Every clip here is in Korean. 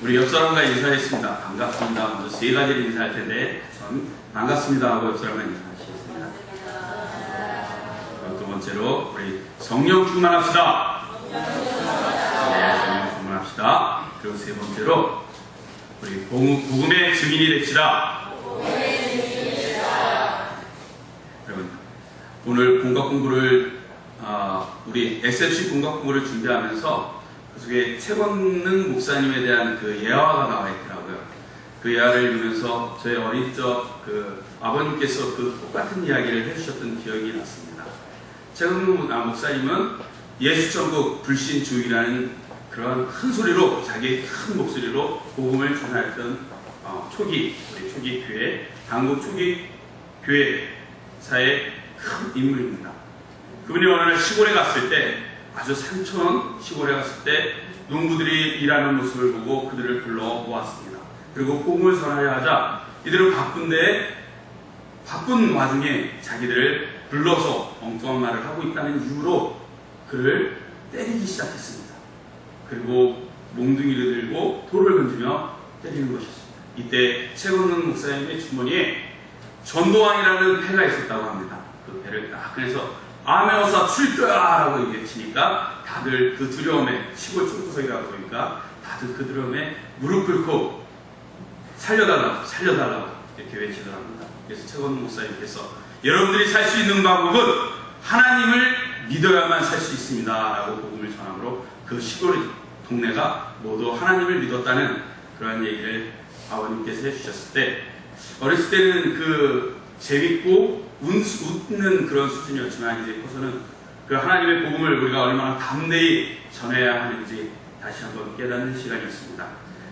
우리 옆 사람과 인사했습니다. 반갑습니다. 먼저 세 가지를 인사할 텐데, 전 반갑습니다 하고 옆 사람과 인사하시겠습니다. 두 번째로 우리 성령 충만합시다. 네, 성령 충만합시다. 그리고 세 번째로 우리 복음의 증인이 됩시다. 여러분, 오늘 공각 공부를 우리 SFC 공각 공부를 준비하면서 그 속에 최건능 목사님에 대한 그 예화가 나와 있더라고요. 그 예화를 읽으면서 저희 어릴 적 그 아버님께서 그 똑같은 이야기를 해주셨던 기억이 났습니다. 최건능 목사님은 예수천국 불신주의라는 그런 큰 소리로, 자기의 큰 목소리로 복음을 전하였던 우리 초기 교회, 한국 초기 교회사의 큰 인물입니다. 그분이 어느 날 시골에 갔을 때, 아주 산촌 시골에 갔을 때 농부들이 일하는 모습을 보고 그들을 불러 모았습니다. 그리고 복음을 전하려 하자 이들은 바쁜 와중에 자기들을 불러서 엉뚱한 말을 하고 있다는 이유로 그를 때리기 시작했습니다. 그리고 몽둥이를 들고 돌을 던지며 때리는 것이었습니다. 이때 최건능 목사님의 주머니에 전도왕이라는 패가 있었다고 합니다. 그 패를 딱 꺼내서 아메오사 출교야! 라고 외치니까 다들 그 두려움에, 시골 촌구석이라고 보니까 다들 그 두려움에 무릎 꿇고 살려달라고 이렇게 외치더랍니다. 그래서 최건능 목사님께서 여러분들이 살 수 있는 방법은 하나님을 믿어야만 살 수 있습니다 라고 복음을 전함으로 그 시골 동네가 모두 하나님을 믿었다는 그런 얘기를 아버님께서 해주셨을 때, 어렸을 때는 그 재밌고 웃는 그런 수준이었지만 이제 커서는 그 하나님의 복음을 우리가 얼마나 담대히 전해야 하는지 다시 한번 깨닫는 시간이었습니다.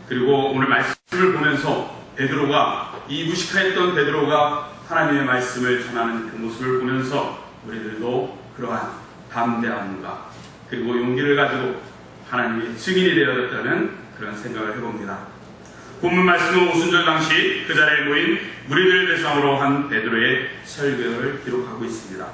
그리고 오늘 말씀을 보면서 베드로가, 이 무식했던 베드로가 하나님의 말씀을 전하는 그 모습을 보면서 우리들도 그러한 담대함과 그리고 용기를 가지고 하나님의 증인이 되어졌다는 그런 생각을 해봅니다. 본문 말씀은 오순절 당시 그 자리에 모인 무리들을 대상으로 한 베드로의 설교를 기록하고 있습니다.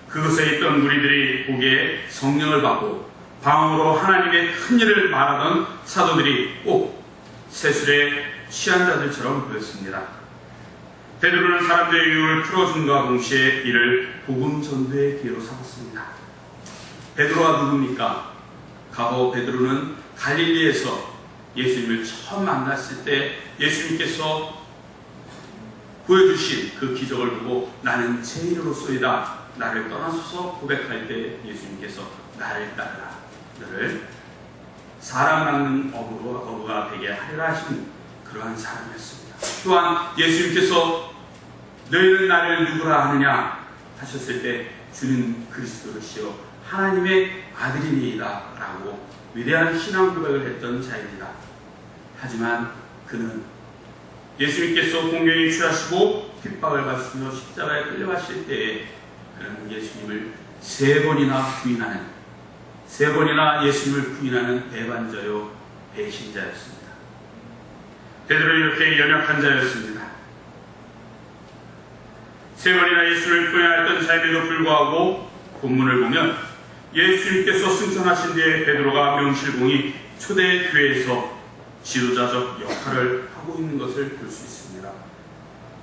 그곳에 있던 무리들이 보기에 성령을 받고 방언으로 하나님의 큰 일을 말하던 사도들이 꼭 세술에 취한 자들처럼 보였습니다. 베드로는 사람들의 유혹을 풀어준과 동시에 이를 복음 전도의 기회로 삼았습니다. 베드로가 누굽니까? 과거 베드로는 갈릴리에서 예수님을 처음 만났을 때 예수님께서 보여주신 그 기적을 보고 나는 죄인으로서이다, 나를 떠나소서 고백할 때 예수님께서 나를 따르라, 너를 사람 낳는 어부가 되게 하리라 하신 그러한 사람이었습니다. 또한 예수님께서 너희는 나를 누구라 하느냐 하셨을 때 주는 그리스도시요 하나님의 아들이니이다 라고 위대한 신앙 고백을 했던 자입니다. 하지만 그는 예수님께서 공경에 취하시고 핍박을 받으시며 십자가에 끌려가실 때에 그는 예수님을 세 번이나 예수님을 부인하는 배반자요 배신자였습니다. 베드로는 이렇게 연약한 자였습니다. 세 번이나 예수를 부인하였던 자임에도 불구하고 본문을 보면 예수님께서 승천하신 뒤에 베드로가 명실공히 초대 교회에서 지도자적 역할을 하고 있는 것을 볼 수 있습니다.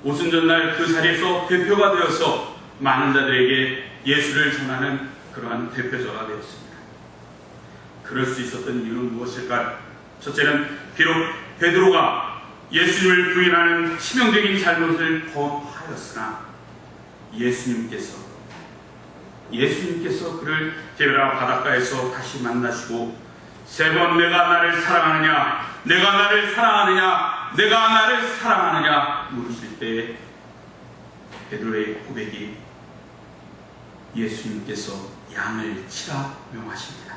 오순절날 그 자리에서 대표가 되어서 많은 자들에게 예수를 전하는 그러한 대표자가 되었습니다. 그럴 수 있었던 이유는 무엇일까요? 첫째는 비록 베드로가 예수님을 부인하는 치명적인 잘못을 범하였으나 예수님께서 그를 게베라 바닷가에서 다시 만나시고 세 번 내가 나를 사랑하느냐 물으실 때 베드로의 고백이 예수님께서 양을 치라 명하십니다.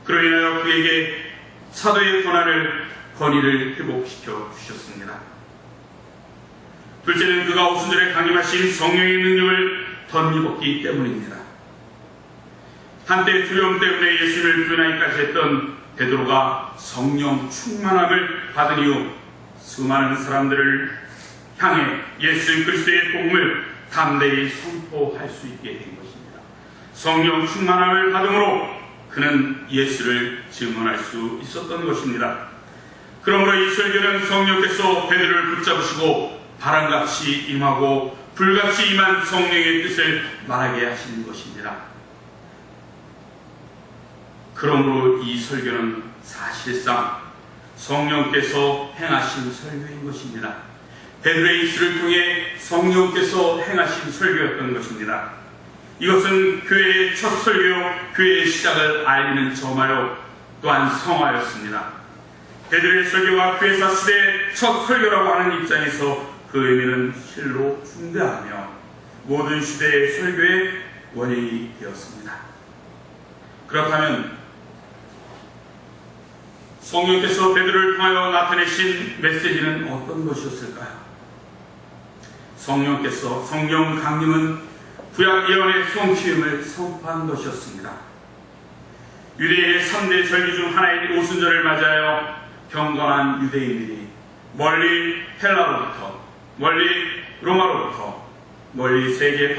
그로 인하여 그에게 사도의 권위를 회복시켜 주셨습니다. 둘째는 그가 오순절에 강림하신 성령의 능력을 덧입었기 때문입니다. 한때 두려움 때문에 예수를 부인하기까지 했던 베드로가 성령 충만함을 받은 이후 수많은 사람들을 향해 예수 그리스도의 복음을 담대히 선포할 수 있게 된 것입니다. 성령 충만함을 받음으로 그는 예수를 증언할 수 있었던 것입니다. 그러므로 이 설교는 성령께서 베드로를 붙잡으시고 바람같이 임하고 불같이 임한 성령의 뜻을 말하게 하시는 것입니다. 그러므로 이 설교는 사실상 성령께서 행하신 설교인 것입니다. 베드로의 입술을 통해 성령께서 행하신 설교였던 것입니다. 이것은 교회의 첫 설교, 교회의 시작을 알리는 점하여 또한 성화였습니다. 베드로의 설교가 교회사 시대의 첫 설교라고 하는 입장에서 그 의미는 실로 중대하며 모든 시대의 설교의 원인이 되었습니다. 그렇다면 성령께서 베드로를 통하여 나타내신 메시지는 어떤 것이었을까요? 성령께서 성령 강림은 구약 예언의 성취음을 선포한 것이었습니다. 유대인의 3대 절기 중 하나인 오순절을 맞이하여 경건한 유대인들이 멀리 헬라로부터, 멀리 로마로부터, 멀리 세계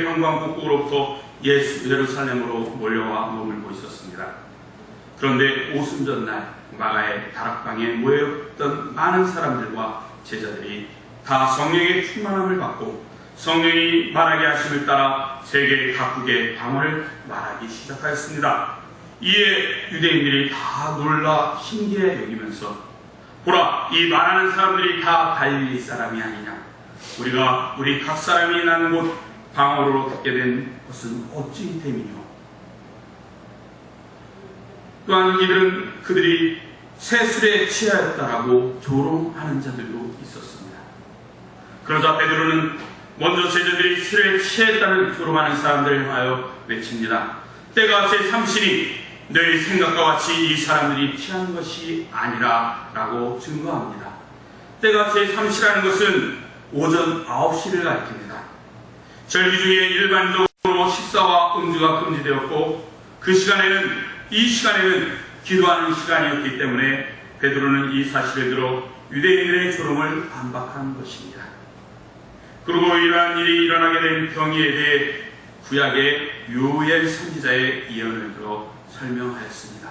방방곡곡으로부터 예루살렘으로 몰려와 머물고 있었습니다. 그런데 오순절날 마가의 다락방에 모여있던 많은 사람들과 제자들이 다 성령의 충만함을 받고 성령이 말하게 하심을 따라 세계 각국의 방언을 말하기 시작하였습니다. 이에 유대인들이 다 놀라 신기해 여기면서 보라, 이 말하는 사람들이 다 갈릴리 사람이 아니냐? 우리 각 사람이 나는 곳 방언으로 듣게 된 것은 어찌 됨이뇨? 또한 이들은 그들이 새술에 취하였다라고 조롱하는 자들도 있었습니다. 그러자 베드로는 먼저 제자들이 술에 취했다는 조롱하는 사람들을 향하여 외칩니다. 때가 제3시니 너희 생각과 같이 이 사람들이 취한 것이 아니라 라고 증거합니다. 때가 제3시라는 것은 오전 9시를 가리킵니다. 절기 중에 일반적으로 식사와 음주가 금지되었고 이 시간에는 기도하는 시간이었기 때문에 베드로는 이 사실을 들어 유대인들의 조롱을 반박한 것입니다. 그리고 이러한 일이 일어나게 된 경위에 대해 구약의 요엘 선지자의 예언을 들어 설명하였습니다.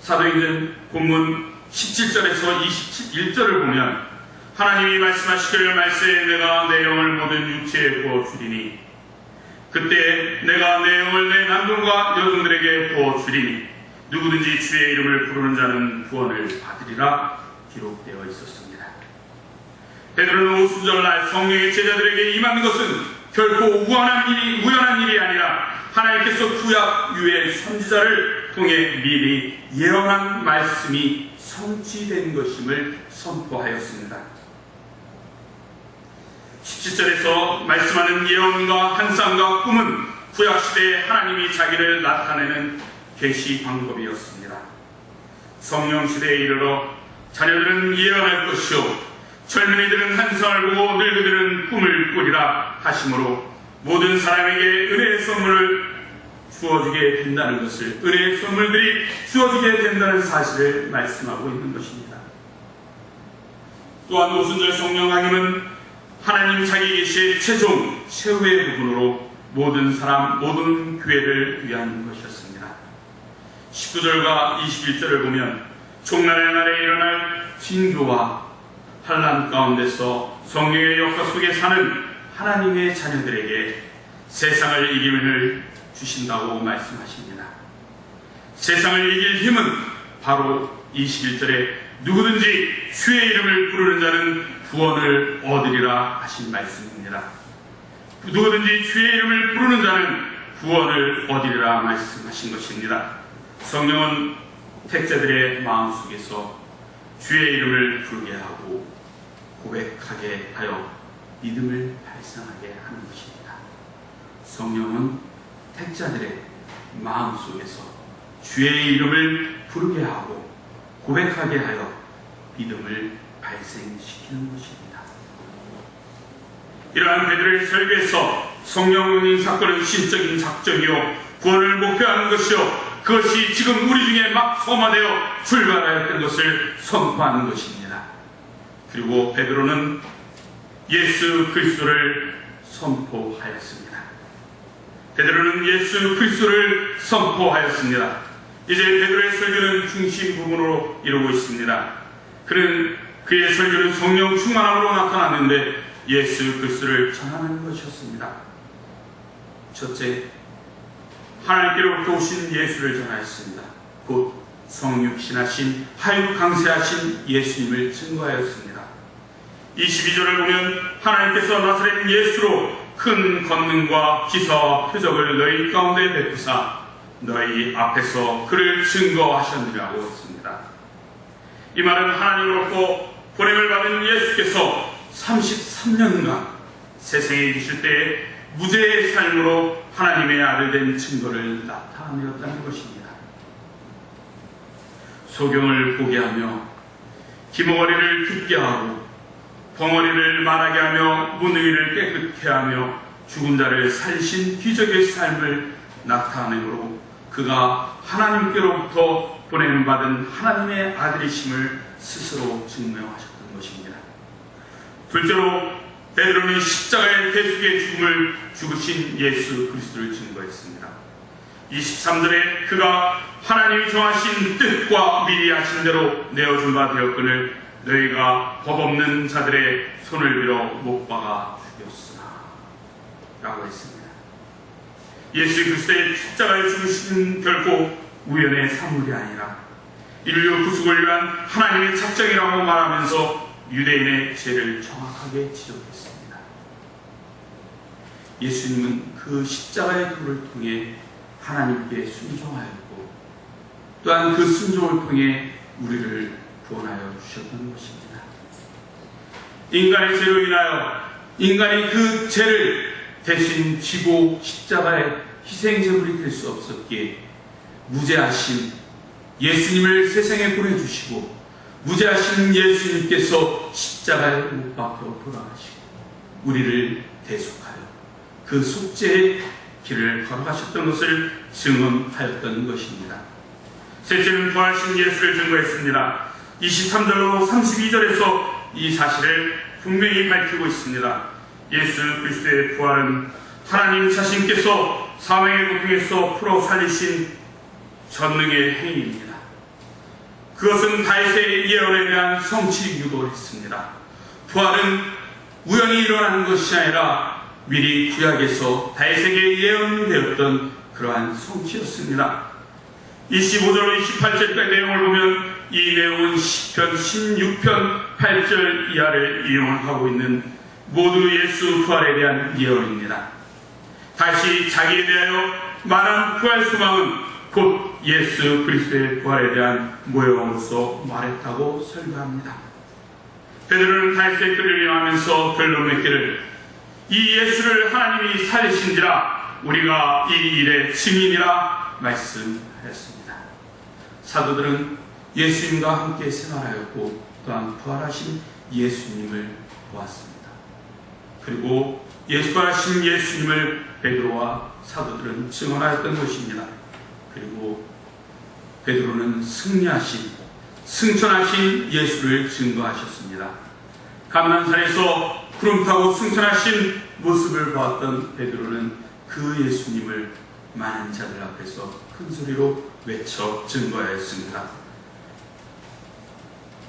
사도행전 본문 17절에서 21절을 보면 하나님이 말씀하시기를 말세에 내가 내 영을 모든 육체에 부어주리니 그때 내가 내 영을 내 남종과 여종들에게 부어주리니 누구든지 주의 이름을 부르는 자는 구원을 받으리라 기록되어 있었습니다. 베드로는 오순절날 성령의 제자들에게 임하는 것은 결코 우연한 일이 아니라 하나님께서 구약 유의 선지자를 통해 미리 예언한 말씀이 성취된 것임을 선포하였습니다. 17절에서 말씀하는 예언과 환상과 꿈은 구약시대에 하나님이 자기를 나타내는 계시 방법이었습니다. 성령시대에 이르러 자녀들은 예언할 것이요 젊은이들은 환상을 보고 늙은이들은 꿈을 꾸리라 하심으로 모든 사람에게 은혜의 선물을 주어주게 된다는 것을, 은혜의 선물들이 주어지게 된다는 사실을 말씀하고 있는 것입니다. 또한 오순절 성령 강림은 하나님 자기 계시의 최종 최후의 부분으로 모든 사람, 모든 교회를 위한 것이었습니다. 19절과 21절을 보면 종날의 날에 일어날 징조와 환난 가운데서 성령의 역사 속에 사는 하나님의 자녀들에게 세상을 이김을 주신다고 말씀하십니다. 세상을 이길 힘은 바로 21절에 누구든지 주의 이름을 부르는 자는 구원을 얻으리라 하신 말씀입니다. 누구든지 주의 이름을 부르는 자는 구원을 얻으리라 말씀하신 것입니다. 성령은 택자들의 마음속에서 주의 이름을 부르게 하고 고백하게 하여 믿음을 발생하게 하는 것입니다. 성령은 택자들의 마음속에서 주의 이름을 부르게 하고 고백하게 하여 믿음을 발생시키는 것입니다. 이러한 베드로의 설교에서 성령의 사건은 신적인 작전이요 구원을 목표하는 것이요 그것이 지금 우리 중에 막 소마되어 출발하였던 것을 선포하는 것입니다. 그리고 베드로는 예수 그리스도를 선포하였습니다. 베드로는 예수 그리스도를 선포하였습니다. 이제 베드로의 설교는 중심 부분으로 이루고 있습니다. 그의 설교는 성령 충만함으로 나타났는데 예수 그리스도를 전하는 것이었습니다. 첫째, 하나님께로부터 오신 예수를 전하였습니다. 곧 성육신하신 하유 강세하신 예수님을 증거하였습니다. 22절을 보면 하나님께서 나사렛 예수로 큰 권능과 기사와 표적을 너희 가운데 베푸사 너희 앞에서 그를 증거하셨느라고 했습니다. 이 말은 하나님으로부터 보냄을 받은 예수께서 33년간 세상에 계실 때에 무죄의 삶으로 하나님의 아들 된 증거를 나타내었다는 것입니다. 소경을 보게 하며 기머거리를 듣게 하고 벙어리를 말하게 하며 문둥이를 깨끗게 하며 죽은 자를 살리신 기적의 삶을 나타내므로 그가 하나님께로부터 보냄받은 하나님의 아들이심을 스스로 증명하셨던 것입니다. 둘째로 베드로는 십자가의 대속의 죽음을 죽으신 예수 그리스도를 증거했습니다. 23절에 그가 하나님이 정하신 뜻과 미리 하신 대로 내어준 바 되었거늘 너희가 법 없는 자들의 손을 빌어 못 박아 죽였으나 라고 했습니다. 예수 그리스도의 십자가의 죽으심은 결코 우연의 산물이 아니라 인류 구속을 위한 하나님의 작정이라고 말하면서 유대인의 죄를 정확하게 지적했습니다. 예수님은 그 십자가의 도를 통해 하나님께 순종하였고 또한 그 순종을 통해 우리를 구원하여 주셨던 것입니다. 인간의 죄로 인하여 인간이 그 죄를 대신 지고 십자가의 희생제물이 될 수 없었기에 무죄하신 예수님을 세상에 보내주시고 무죄하신 예수님께서 십자가에 못 박혀 돌아가시고 우리를 대속하여 그 속죄의 길을 걸어가셨던 것을 증언하였던 것입니다. 셋째는 부활하신 예수를 증거했습니다. 23절로 32절에서 이 사실을 분명히 밝히고 있습니다. 예수 그리스도의 부활은 하나님 자신께서 사망의 고통에서 풀어 살리신 전능의 행위입니다. 그것은 다윗의 예언에 대한 성취 유도를 했습니다. 부활은 우연히 일어나는 것이 아니라 미리 구약에서 다윗에게 예언되었던 그러한 성취였습니다. 25절 28절까지 내용을 보면 이 내용은 시편 16편 8절 이하를 이용하고 있는 모두 예수 부활에 대한 예언입니다. 다시 자기에 대하여 말한 부활 소망은 곧 예수 그리스도의 부활에 대한 모형으로서 말했다고 설교합니다. 베드로는 다윗의 글을 인용하면서 글로 맺기를 이 예수를 하나님이 살리신지라 우리가 이 일의 증인이라 말씀하였습니다. 사도들은 예수님과 함께 생활하였고 또한 부활하신 예수님을 보았습니다. 그리고 부활하신 예수님을 베드로와 사도들은 증언하였던 것입니다. 그리고 베드로는 승천하신 예수를 증거하셨습니다. 감난산에서 구름 타고 승천하신 모습을 보았던 베드로는 그 예수님을 많은 자들 앞에서 큰 소리로 외쳐 증거하였습니다.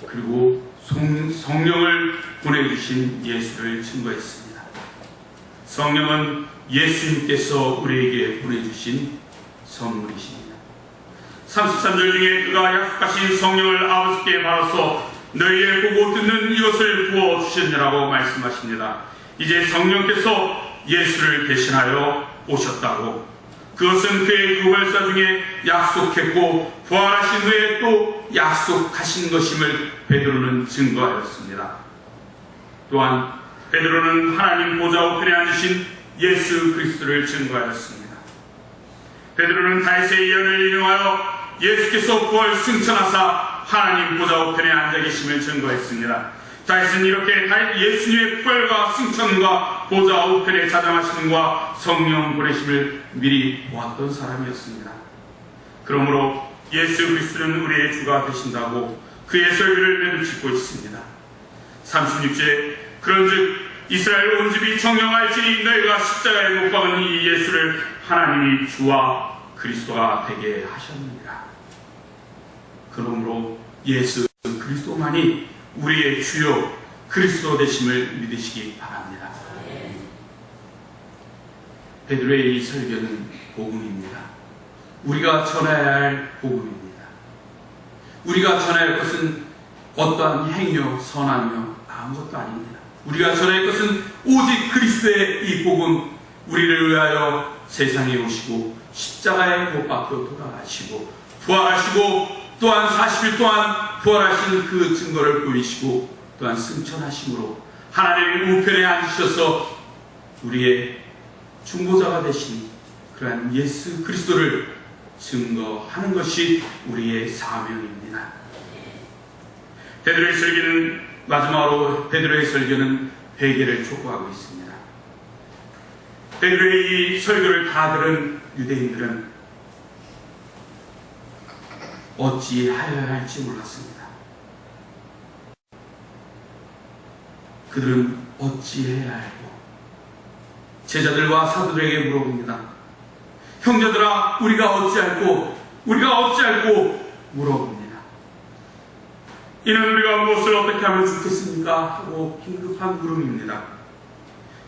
그리고 성령을 보내주신 예수를 증거했습니다. 성령은 예수님께서 우리에게 보내주신 선물이십니다. 33절 중에 그가 약속하신 성령을 아버지께 받아서 너희의 보고 듣는 이것을 부어주셨느라고 말씀하십니다. 이제 성령께서 예수를 대신하여 오셨다고 그것은 그의 구별사 중에 약속했고 부활하신 후에 또 약속하신 것임을 베드로는 증거하였습니다. 또한 베드로는 하나님 보좌 우편에 앉으신 예수 그리스도를 증거하였습니다. 베드로는 다윗의 예언을 인용하여 예수께서 부활 승천하사 하나님 보좌 우편에 앉아 계심을 증거했습니다. 다윗은 이렇게 예수님의 부활과 승천과 보좌 우편에 자정하심과 성령 보내심을 미리 보았던 사람이었습니다. 그러므로 예수 그리스도는 우리의 주가 되신다고 그의 설교를 매듭짓고 있습니다. 36절 그런즉 이스라엘 온 집이 청령할지니 너희가 십자가에 못 박은 이 예수를 하나님이 주와 그리스도가 되게 하셨느니라. 그러므로 예수 그리스도만이 우리의 주요 그리스도 되심을 믿으시기 바랍니다. 베드로의 이 설교는 복음입니다. 우리가 전해야 할 복음입니다. 우리가 전해야 할 것은 어떠한 행위요 선하며 아무것도 아닙니다. 우리가 전해야 할 것은 오직 그리스도의 이 복음, 우리를 위하여 세상에 오시고 십자가에 못 박혀 돌아가시고 부활하시고 또한 40일 동안 부활하신 그 증거를 보이시고 또한 승천하심으로 하나님 우편에 앉으셔서 우리의 중보자가 되신 그러한 예수 그리스도를 증거하는 것이 우리의 사명입니다. 베드로의 설교는 마지막으로 베드로의 설교는 회개를 촉구하고 있습니다. 베드로의 이 설교를 다 들은 유대인들은 어찌하여야 할지 몰랐습니다. 그들은 어찌해야 할고 제자들과 사도들에게 물어봅니다. 형제들아, 우리가 어찌할꼬 물어봅니다. 이는 우리가 무엇을 어떻게 하면 좋겠습니까? 하고 긴급한 물음입니다.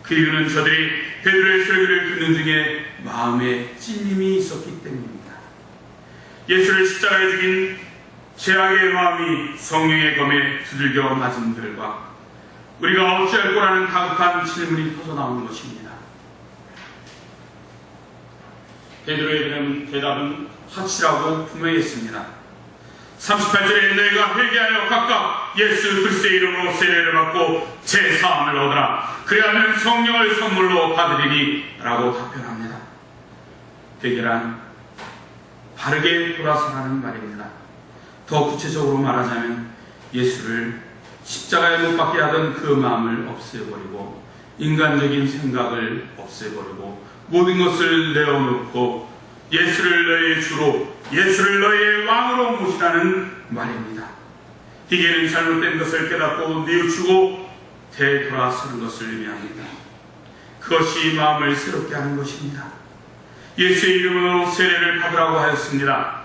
그 이유는 저들이 베드로의 설교를 듣는 중에 마음에 찔림이 있었기 때문입니다. 예수를 십자가에 죽인 죄악의 마음이 성령의 검에 두들겨 맞은 결과 우리가 어찌할 거라는 다급한 질문이 터져나오는 것입니다. 베드로의 대답은 확실하고 분명했습니다. 38절에 너희가 회개하여 각각 예수 그리스도의 이름으로 세례를 받고 제 사함을 얻으라. 그리하면 성령을 선물로 받으리니 라고 답변합니다. 회개란 바르게 돌아서라는 말입니다. 더 구체적으로 말하자면 예수를 십자가에 못 박게 하던 그 마음을 없애버리고 인간적인 생각을 없애버리고 모든 것을 내어놓고 예수를 너희의 주로, 예수를 너희의 왕으로 모시라는 말입니다. 희귀는 잘못된 것을 깨닫고 뉘우치고 되돌아서는 것을 의미합니다. 그것이 마음을 새롭게 하는 것입니다. 예수의 이름으로 세례를 받으라고 하였습니다.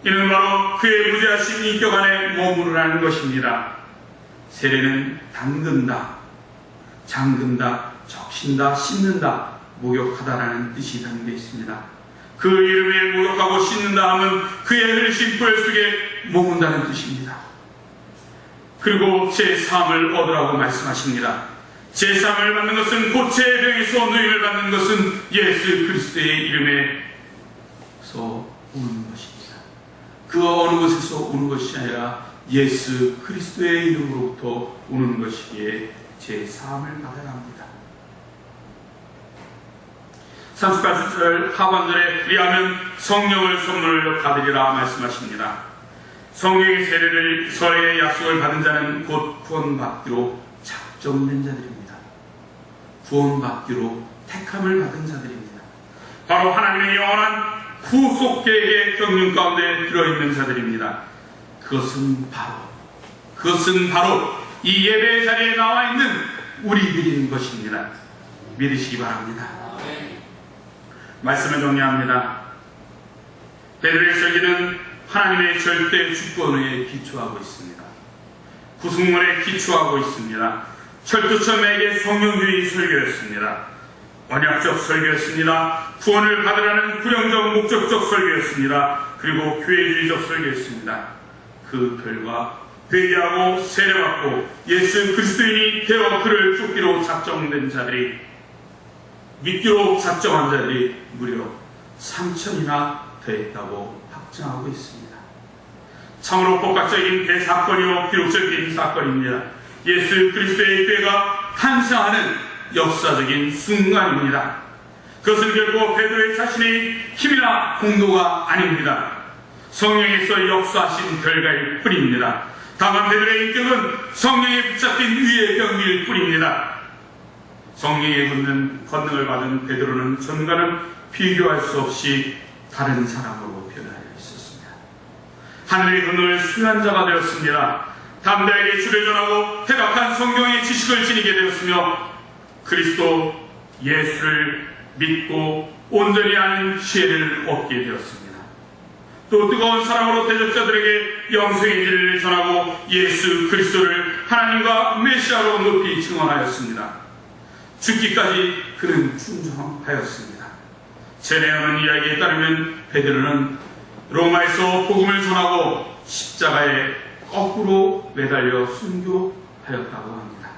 이는 바로 그의 무죄하신 인격 안에 머무르라는 것입니다. 세례는 담근다, 잠근다, 적신다, 씻는다, 목욕하다라는 뜻이 담겨 있습니다. 그 이름에 목욕하고 씻는다 하면 그의 흘리신 보혈 속에 머문다는 뜻입니다. 그리고 제3을 얻으라고 말씀하십니다. 제3을 받는 것은 고체의 병에서 누임을 받는 것은 예수 그리스도의 이름에서 오는 것입니다. 그 어느 곳에서 오는 것이 아니라 예수 그리스도의 이름으로부터 오는 것이기에 제3을 받아야 합니다. 38절 하반절에 그리하면 성령을 선물로 받으리라 말씀하십니다. 성령의 세례를 서의 약속을 받은 자는 곧 구원받기로 작정된 자들입니다. 구원받기로 택함을 받은 자들입니다. 바로 하나님의 영원한 구속 계획의 경륜 가운데 들어있는 자들입니다. 그것은 바로 이 예배의 자리에 나와 있는 우리들인 것입니다. 믿으시기 바랍니다. 말씀을 정리합니다. 베드로의 설교는 하나님의 절대 주권에 기초하고 있습니다. 구속론에 기초하고 있습니다. 철두철미에게 성령주의 설교였습니다. 언약적 설교였습니다. 구원을 받으라는 구령적 목적적 설교였습니다. 그리고 교회주의적 설교였습니다. 그 결과 회개하고 세례받고 예수 그리스도인이 되어 그를 쫓기로 작정된 자들이 믿기로 작정한 자들이 무려 3,000이나 되었다고 확정하고 있습니다. 참으로 복합적인 대사건이요 기록적인 사건입니다. 예수 그리스도의 교회가 탄생하는 역사적인 순간입니다. 그것은 결국 베드로의 자신의 힘이나 공로가 아닙니다. 성령에서 역사하신 결과일 뿐입니다. 다만 베드로의 인격은 성령에 붙잡힌 위의 병기일 뿐입니다. 성령의 권능을 받은 베드로는 전과는 비교할 수 없이 다른 사람으로 변하여 있었습니다. 하늘의 권능을 수여한 자가 되었습니다. 담대하게 주를 전하고 태박한 성경의 지식을 지니게 되었으며 그리스도 예수를 믿고 온전히 아는 지혜를 얻게 되었습니다. 또 뜨거운 사랑으로 대적자들에게 영생의 진리를 전하고 예수 그리스도를 하나님과 메시아로 높이 증언하였습니다. 죽기까지 그는 충성하였습니다. 제네어는 이야기에 따르면 베드로는 로마에서 복음을 전하고 십자가에 거꾸로 매달려 순교하였다고 합니다.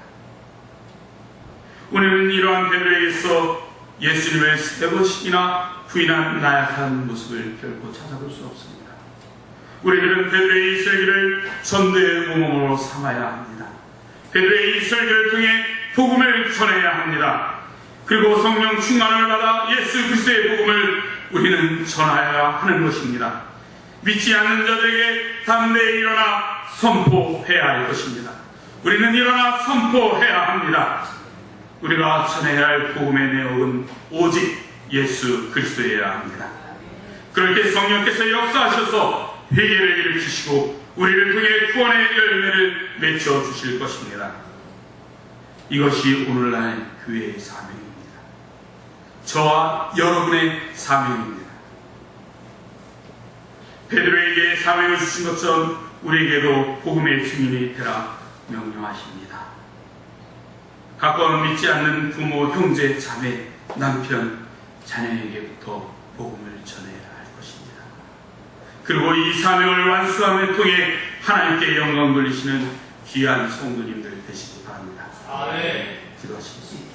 우리는 이러한 베드로에게서 예수님을 3번씩이나 부인한 나약한 모습을 결코 찾아볼 수 없습니다. 우리들은 베드로의 이 설교를 전도의 모범으로 삼아야 합니다. 베드로의 이 설교를 통해 복음을 전해야 합니다. 그리고 성령 충만을 받아 예수 그리스도의 복음을 우리는 전하여야 하는 것입니다. 믿지 않는 자들에게 담대히 일어나 선포해야 할 것입니다. 우리는 일어나 선포해야 합니다. 우리가 전해야 할 복음의 내용은 오직 예수 그리스도여야 합니다. 그럴 때 성령께서 역사하셔서 회개를 일으키시고 우리를 통해 구원의 열매를 맺혀 주실 것입니다. 이것이 오늘날 교회의 사명입니다. 저와 여러분의 사명입니다. 베드로에게 사명을 주신 것처럼 우리에게도 복음의 증인이 되라 명령하십니다. 가까운 믿지 않는 부모, 형제, 자매, 남편, 자녀에게부터 복음을 전해야 할 것입니다. 그리고 이 사명을 완수함을 통해 하나님께 영광 돌리시는 귀한 성도님들 되시기 바랍니다. 아멘. 기도하시겠습니다.